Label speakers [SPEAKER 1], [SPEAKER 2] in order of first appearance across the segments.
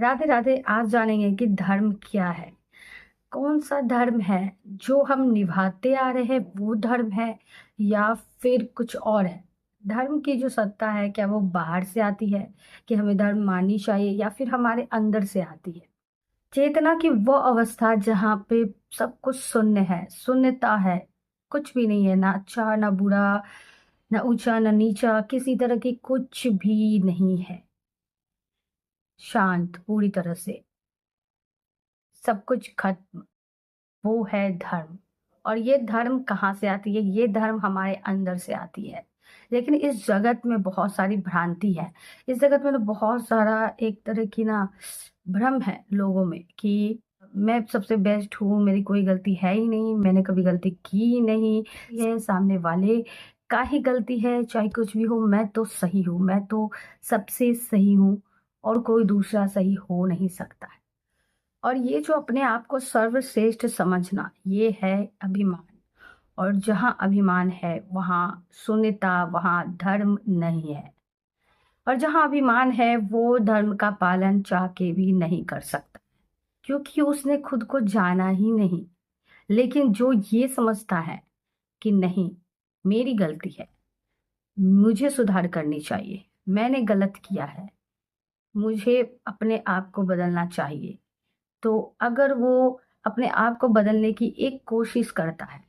[SPEAKER 1] राधे राधे। आज जानेंगे कि धर्म क्या है। कौन सा धर्म है जो हम निभाते आ रहे हैं, वो धर्म है या फिर कुछ और है। धर्म की जो सत्ता है, क्या वो बाहर से आती है कि हमें धर्म माननी चाहिए, या फिर हमारे अंदर से आती है। चेतना की वो अवस्था जहाँ पे सब कुछ शून्य है, शून्यता है। कुछ भी नहीं है, ना अच्छा ना बुरा, ना ऊंचा ना नीचा, किसी तरह की कुछ भी नहीं है। शांत पूरी तरह से, सब कुछ खत्म। वो है धर्म। और ये धर्म कहाँ से आती है? ये धर्म हमारे अंदर से आती है। लेकिन इस जगत में बहुत सारी भ्रांति है। इस जगत में तो बहुत सारा एक तरह की ना भ्रम है लोगों में कि मैं सबसे बेस्ट हूँ, मेरी कोई गलती है ही नहीं, मैंने कभी गलती की ही नहीं। ये सामने वाले का ही गलती है, चाहे कुछ भी हो, मैं तो सही हूँ, मैं तो सबसे सही हूँ और कोई दूसरा सही हो नहीं सकता है। और ये जो अपने आप को सर्वश्रेष्ठ समझना, ये है अभिमान। और जहाँ अभिमान है वहाँ शून्यता, वहाँ धर्म नहीं है। और जहाँ अभिमान है वो धर्म का पालन चाह के भी नहीं कर सकता, क्योंकि उसने खुद को जाना ही नहीं। लेकिन जो ये समझता है कि नहीं, मेरी गलती है, मुझे सुधार करनी चाहिए, मैंने गलत किया है, मुझे अपने आप को बदलना चाहिए, तो अगर वो अपने आप को बदलने की एक कोशिश करता है,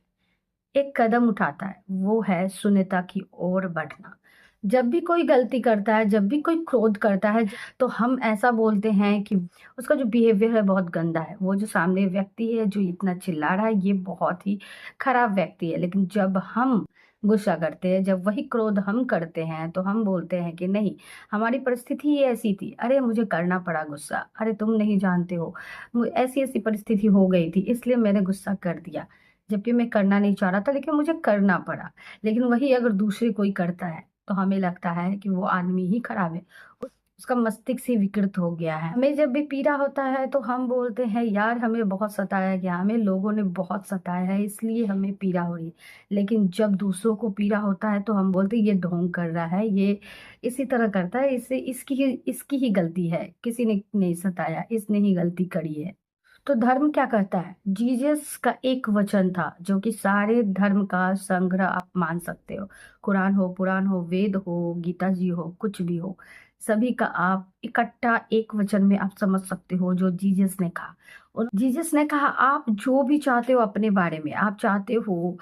[SPEAKER 1] एक कदम उठाता है, वो है शून्यता की ओर बढ़ना। जब भी कोई गलती करता है, जब भी कोई क्रोध करता है, तो हम ऐसा बोलते हैं कि उसका जो बिहेवियर है बहुत गंदा है, वो जो सामने व्यक्ति है जो इतना चिल्ला रहा है ये बहुत ही खराब व्यक्ति है। लेकिन जब हम गुस्सा करते हैं, जब वही क्रोध हम करते हैं, तो हम बोलते हैं कि नहीं, हमारी परिस्थिति ही ऐसी थी, अरे मुझे करना पड़ा गुस्सा, अरे तुम नहीं जानते हो, ऐसी ऐसी परिस्थिति हो गई थी इसलिए मैंने गुस्सा कर दिया, जबकि मैं करना नहीं चाह रहा था लेकिन मुझे करना पड़ा। लेकिन वही अगर दूसरे कोई करता है तो हमें लगता है कि वो आदमी ही खराब है, उसका मस्तिष्क ही विकृत हो गया है। हमें जब भी पीड़ा होता है तो हम बोलते हैं यार हमें बहुत सताया गया, हमें लोगों ने बहुत सताया है इसलिए हमें पीड़ा हो रही है। लेकिन जब दूसरों को पीड़ा होता है तो हम बोलते हैं ये ढोंग कर रहा है, ये इसी तरह करता है, इससे इसकी ही गलती है, किसी ने नहीं सताया, इसने ही गलती करी है। तो धर्म क्या कहता है? जीसस का एक वचन था जो कि सारे धर्म का संग्रह आप मान सकते हो। कुरान हो, पुराण हो, वेद हो, गीता जी हो, कुछ भी हो, सभी का आप इकट्ठा एक वचन में आप समझ सकते हो जो जीसस ने कहा। और जीसस ने कहा आप जो भी चाहते हो अपने बारे में, आप चाहते हो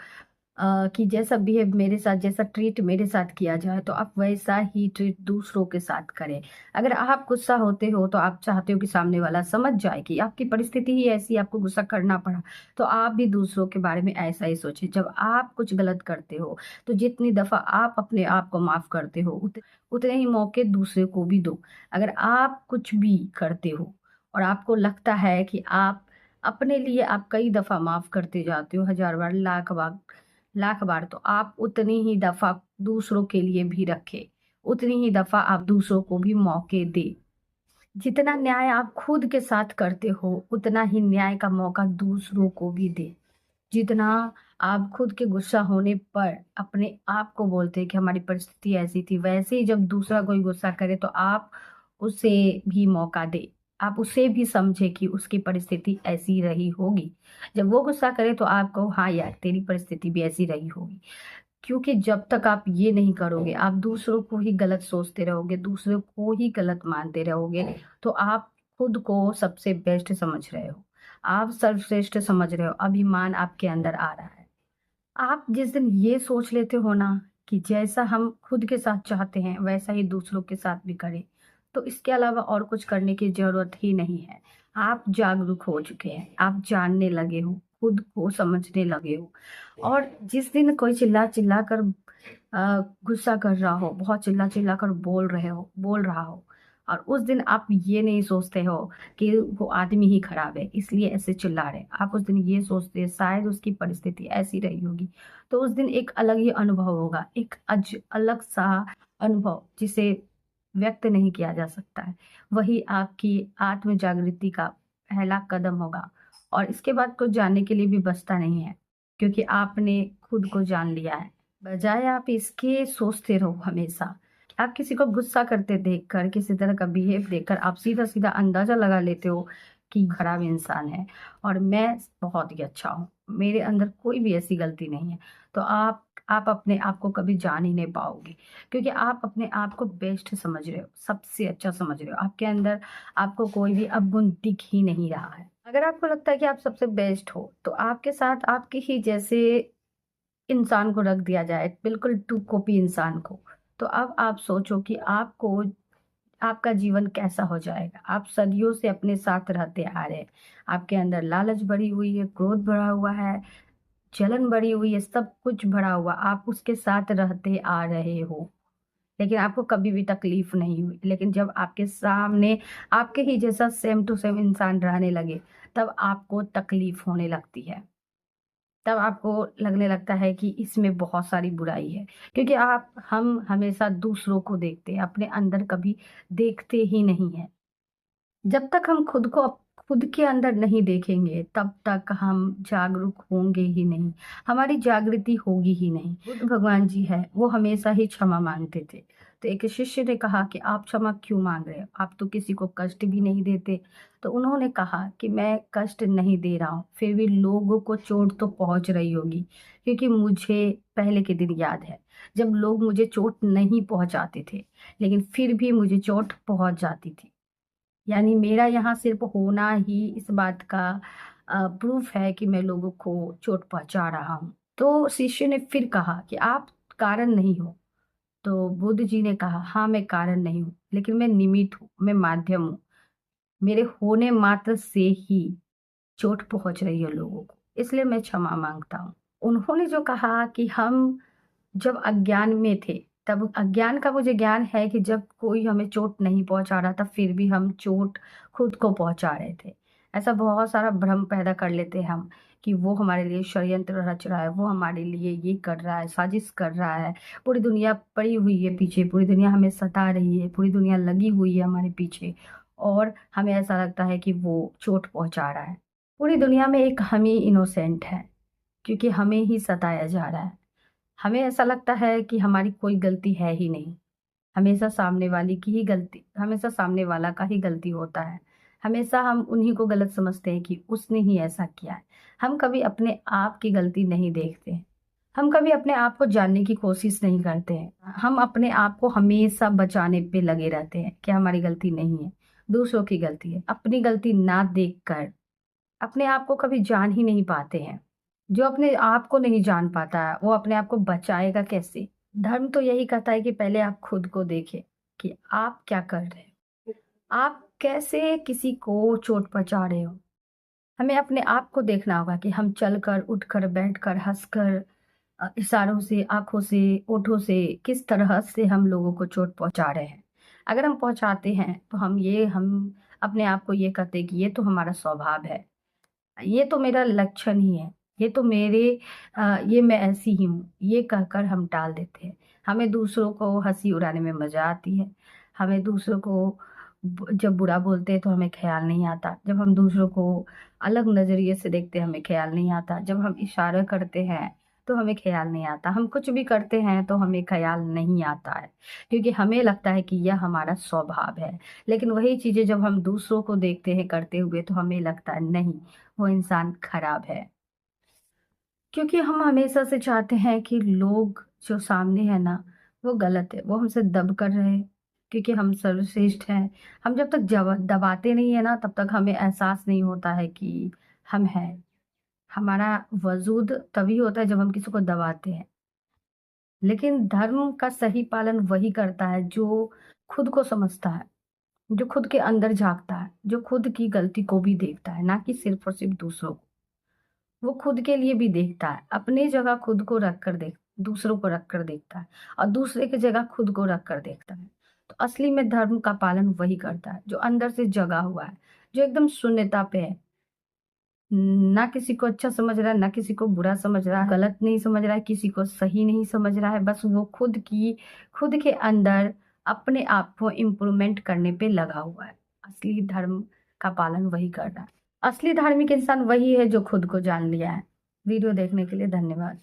[SPEAKER 1] कि जैसा बिहेव मेरे साथ, जैसा ट्रीट मेरे साथ किया जाए, तो आप वैसा ही ट्रीट दूसरों के साथ करें। अगर आप गुस्सा होते हो तो आप चाहते हो कि सामने वाला समझ जाए कि आपकी परिस्थिति ही ऐसी, आपको गुस्सा करना पड़ा, तो आप भी दूसरों के बारे में ऐसा ही सोचें। जब आप कुछ गलत करते हो तो जितनी दफा आप अपने आप को माफ करते हो, उतने ही मौके दूसरे को भी दो। अगर आप कुछ भी करते हो और आपको लगता है कि आप अपने लिए आप कई दफा माफ करते जाते हो, 1000 बार, लाख बार, लाख बार, तो आप उतनी ही दफा दूसरों के लिए भी रखे, उतनी ही दफा आप दूसरों को भी मौके दे। जितना न्याय आप खुद के साथ करते हो उतना ही न्याय का मौका दूसरों को भी दे। जितना आप खुद के गुस्सा होने पर अपने आप को बोलते हैं कि हमारी परिस्थिति ऐसी थी, वैसे ही जब दूसरा कोई गुस्सा करे तो आप उसे भी मौका दे, आप उसे भी समझे कि उसकी परिस्थिति ऐसी रही होगी। जब वो गुस्सा करे तो आप कहो हाँ यार तेरी परिस्थिति भी ऐसी रही होगी। क्योंकि जब तक आप ये नहीं करोगे, आप दूसरों को ही गलत सोचते रहोगे, दूसरों को ही गलत मानते रहोगे, तो आप खुद को सबसे बेस्ट समझ रहे हो, आप सर्वश्रेष्ठ समझ रहे हो, अभिमान आपके अंदर आ रहा है। आप जिस दिन ये सोच लेते हो ना कि जैसा हम खुद के साथ चाहते हैं वैसा ही दूसरों के साथ भी करें, तो इसके अलावा और कुछ करने की जरूरत ही नहीं है। आप जागरूक हो चुके हैं, आप जानने लगे हो, खुद को समझने लगे हो। और जिस दिन कोई चिल्ला चिल्ला कर गुस्सा कर रहा हो, बहुत चिल्ला चिल्ला कर बोल रहा हो, और उस दिन आप ये नहीं सोचते हो कि वो आदमी ही खराब है इसलिए ऐसे चिल्ला रहे, आप उस दिन ये सोचते हैं शायद उसकी परिस्थिति ऐसी रही होगी, तो उस दिन एक अलग ही अनुभव होगा, एक अलग सा अनुभव जिसे व्यक्त नहीं किया जा सकता है। वही आपकी आत्म जागृति का पहला कदम होगा। और इसके बाद कुछ जानने के लिए भी बचता नहीं है, क्योंकि आपने खुद को जान लिया है। बजाय आप इसके सोचते रहो हमेशा आप किसी को गुस्सा करते देखकर, किसी तरह का बिहेव देखकर आप सीधा सीधा अंदाजा लगा लेते हो कि खराब इंसान है और मैं बहुत ही अच्छा हूँ, मेरे अंदर कोई भी ऐसी गलती नहीं है। तो आप अपने आप को कभी जान ही नहीं पाओगे, क्योंकि आप अपने आप को बेस्ट समझ रहे हो, सबसे अच्छा समझ रहे हो। आपके अंदर आपको कोई भी अवगुण दिख ही नहीं रहा है। अगर आपको लगता है कि आप सबसे बेस्ट हो, तो आपके साथ आपके ही जैसे इंसान को रख दिया जाए, बिल्कुल टू कॉपी इंसान को, तो अब आप सोचो कि आपको आपका जीवन कैसा हो जाएगा। आप सदियों से अपने साथ रहते आ रहे हैं, आपके अंदर लालच भरी हुई है, क्रोध भरा हुआ है, जलन भरी हुई है, सब कुछ भरा हुआ, आप उसके साथ रहते आ रहे हो, लेकिन आपको कभी भी तकलीफ नहीं हुई। लेकिन जब आपके सामने आपके ही जैसा सेम टू सेम इंसान रहने लगे, तब आपको तकलीफ होने लगती है, तब आपको लगने लगता है कि इसमें बहुत सारी बुराई है, क्योंकि हम हमेशा दूसरों को देखते हैं, अपने अंदर कभी देखते ही नहीं है। जब तक हम खुद के अंदर नहीं देखेंगे, तब तक हम जागरूक होंगे ही नहीं, हमारी जागृति होगी ही नहीं। बुद्ध भगवान जी है, वो हमेशा ही क्षमा मांगते थे। तो एक शिष्य ने कहा कि आप क्षमा क्यों मांग रहे हो, आप तो किसी को कष्ट भी नहीं देते। तो उन्होंने कहा कि मैं कष्ट नहीं दे रहा हूँ, फिर भी लोगों को चोट तो पहुंच रही होगी, क्योंकि मुझे पहले के दिन याद है जब लोग मुझे चोट नहीं पहुंचाते थे, लेकिन फिर भी मुझे चोट पहुंच जाती थी। यानी मेरा यहाँ सिर्फ होना ही इस बात का प्रूफ है कि मैं लोगों को चोट पहुंचा रहा हूँ। तो शिष्य ने फिर कहा कि आप कारण नहीं हो। तो बुद्ध जी ने कहा, हाँ मैं कारण नहीं हूँ, लेकिन मैं निमित्त हूँ, मैं माध्यम हूँ। मेरे होने मात्र से ही चोट पहुंच रही है लोगों को, इसलिए मैं क्षमा मांगता हूँ। उन्होंने जो कहा कि हम जब अज्ञान में थे, तब अज्ञान का मुझे ज्ञान है कि जब कोई हमें चोट नहीं पहुंचा रहा था, फिर भी हम चोट खुद को पहुंचा रहे थे। ऐसा बहुत सारा भ्रम पैदा कर लेते हैं हम कि वो हमारे लिए षड्यंत्र रच रहा है, वो हमारे लिए ये कर रहा है, साजिश कर रहा है, पूरी दुनिया पड़ी हुई है पीछे, पूरी दुनिया हमें सता रही है, पूरी दुनिया लगी हुई है हमारे पीछे, और हमें ऐसा लगता है कि वो चोट पहुंचा रहा है। पूरी दुनिया में एक हम ही इनोसेंट है, क्योंकि हमें ही सताया जा रहा है। हमें ऐसा लगता है कि हमारी कोई गलती है ही नहीं, हमेशा सामने वाली की ही गलती, हमेशा सामने वाला का ही गलती होता है। हमेशा हम उन्हीं को गलत समझते हैं कि उसने ही ऐसा किया है। हम कभी अपने आप की गलती नहीं देखते हैं, हम कभी अपने आप को जानने की कोशिश नहीं करते हैं। हम अपने आप को हमेशा बचाने पे लगे रहते हैं कि हमारी गलती नहीं है, दूसरों की गलती है। अपनी गलती ना देखकर अपने आप को कभी जान ही नहीं पाते हैं। जो अपने आप को नहीं जान पाता है, वो अपने आप को बचाएगा कैसे? धर्म तो यही कहता है कि पहले आप खुद को देखें कि आप क्या कर रहे हो, आप कैसे किसी को चोट पहुंचा रहे हो। हमें अपने आप को देखना होगा कि हम चलकर, उठकर, बैठकर, हंसकर, इशारों से, आंखों से, ओठों से किस तरह से हम लोगों को चोट पहुंचा रहे हैं। अगर हम पहुंचाते हैं तो हम अपने आप को ये कहते हैं कि ये तो हमारा स्वभाव है, ये तो मेरा लक्षण ही है, ये तो ये मैं ऐसी ही हूँ, ये कहकर हम टाल देते हैं। हमें दूसरों को हंसी उड़ाने में मजा आती है, हमें दूसरों को जब बुरा बोलते हैं तो हमें ख्याल नहीं आता, जब हम दूसरों को अलग नजरिए से देखते हैं हमें ख्याल नहीं आता, जब हम इशारा करते हैं तो हमें ख्याल नहीं आता, हम कुछ भी करते हैं तो हमें ख्याल नहीं आता है, क्योंकि हमें लगता है कि यह हमारा स्वभाव है। लेकिन वही चीजें जब हम दूसरों को देखते हैं करते हुए, तो हमें लगता है नहीं, वो इंसान खराब है। क्योंकि हम हमेशा से चाहते हैं कि लोग जो सामने है ना, वो गलत है, वो हमसे दब कर रहे, क्योंकि हम सर्वश्रेष्ठ हैं। हम जब तक दबाते नहीं है ना, तब तक हमें एहसास नहीं होता है कि हम हैं। हमारा वजूद तभी होता है जब हम किसी को दबाते हैं। लेकिन धर्म का सही पालन वही करता है जो खुद को समझता है, जो खुद के अंदर झांकता है, जो खुद की गलती को भी देखता है, ना कि सिर्फ और सिर्फ दूसरों को। वो खुद के लिए भी देखता है, अपनी जगह खुद को रख कर दूसरों को रख कर देखता है, और दूसरे की जगह खुद को रख कर देखता है। तो असली में धर्म का पालन वही करता है जो अंदर से जगा हुआ है, जो एकदम शून्यता पे है, ना किसी को अच्छा समझ रहा है, ना किसी को बुरा समझ रहा है, गलत नहीं समझ रहा है, किसी को सही नहीं समझ रहा है। बस वो खुद के अंदर अपने आप को इम्प्रूवमेंट करने पे लगा हुआ है। असली धर्म का पालन वही कर रहा है। असली धार्मिक इंसान वही है जो खुद को जान लिया है। वीडियो देखने के लिए धन्यवाद।